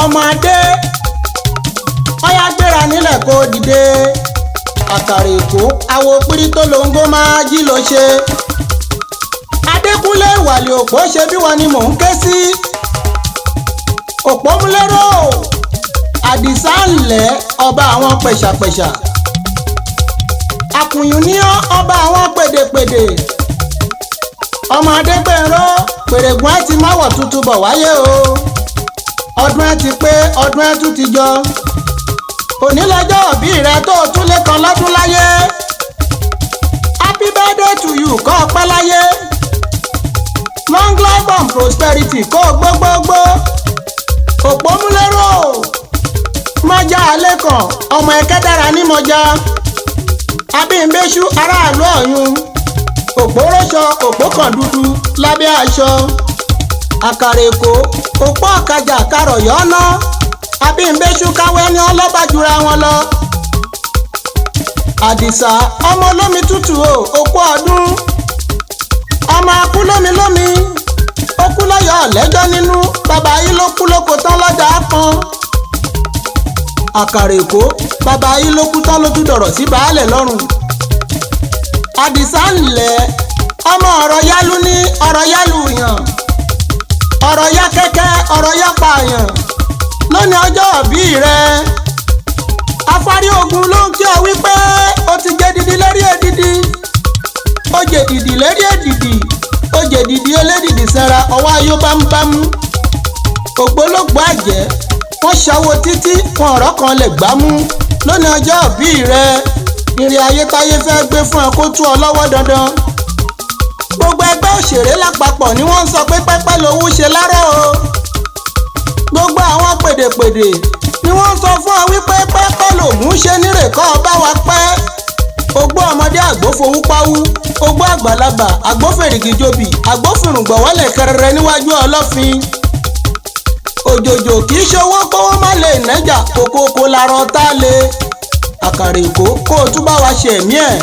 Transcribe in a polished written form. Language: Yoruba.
ọmọ adé ọyá gbéra nílẹ̀ kó dìde. Àkàrà Èkó àwo pírí tó lóńgó máa jí ló ṣe. Adékúnlé ìwàlẹ̀ òpó ṣe bí wọn ni mò ń ké sí. Opomulero Àdìsá ńlẹ̀ ọba àwọn pẹ̀ṣàpẹ̀ṣà. Àkùnyùn ní ọba àwọn pèdèpèdè. Ọmọ Adégbèrò pèrègùn ẹ ti máwọ̀ tuntun bọ̀ wáyé o. Ọdún ẹ ti pé ọdún ẹ tún ti jọ. Òní lọ́jọ́ òbí rẹ tó tún lé kan lọ́dún láyé. Happy birthday to you kó o pẹ́ láyé. Long life and prosperity kó o gbógbógbó. Opomulero mọ́jà alẹ́ kan ọmọ ẹ̀kẹ́ dára ní mọ́jà. Abímbéṣú aráàlú ọ̀yún. Òpóróṣọ òpó kan dúdú lábẹ́ aṣọ. Àkàrà Èkó òpó ọ̀kadà karọ̀ yọ́nà. Abímbéṣú káwé ní ọlọ́ba jura wọn lọ. Àdìsá ọmọ olómi tútù o òpó ọdún. Ọmọ akú lómi lómi. Ó kú lọ́yọ̀ lẹ́jọ́ nínú. Bàbá yìí ló kú lóko tán lọ́jà kan. Àkàrà Èkó bàbá yìí ló kú tán ló tún dọ̀rọ̀ sí baálẹ̀ lọ́rùn. Àdìsá ńlẹ̀ ọmọ ọ̀rọ̀ yálú ní ọ̀rọ̀ yálù yàn. Ọ̀rọ̀ yá kẹ́kẹ́ ọ̀rọ̀ yá pààyàn. Lónìí ọjọ́ òbí rẹ. Afárí ogun ló ń kí ọ wípé ó ti jẹ dìdì lérí èdìdì. Ó jẹ dìdì lérí èdìdì. Ó jẹ dìdì elédìdì sẹ́ra ọwọ́ ayó bámúbámú. Ògbólógbò àjẹ́ wọ́n ṣàwó títí wọn ọ̀rọ̀ kan lè gbámú. Lónìí ọjọ́ òbí rẹ. Ìrìn ayé táyé fẹ́ gbé fún ẹ kó tú ọ lọ́wọ́ dandan. Gbogbo ẹgbẹ́ òṣèré lápapọ̀ ni wọ́n ń sọ pé pẹ́pẹ́ lòun ṣe lárọ́ o. Gbogbo àwọn pèdèpèdè ni wọ́n sọ fún ọ wípé pẹ́pẹ́ lòun ṣe nírèkọ́ ọba wa pẹ́. Ogbó ọmọdé àgbófowú páwú. Ogbó àgbàlagbà àgbófèrègì jòbì àgbófìrùngbọ̀ wọlé kẹrẹrẹ níwájú ọlọ́fin. Òjòjò kì í ṣowó kówó má lè nẹ́jà kókókó larọ tá lé. Àkàrà Èkó kó o tún bá wa ṣe ẹ̀mí ẹ̀.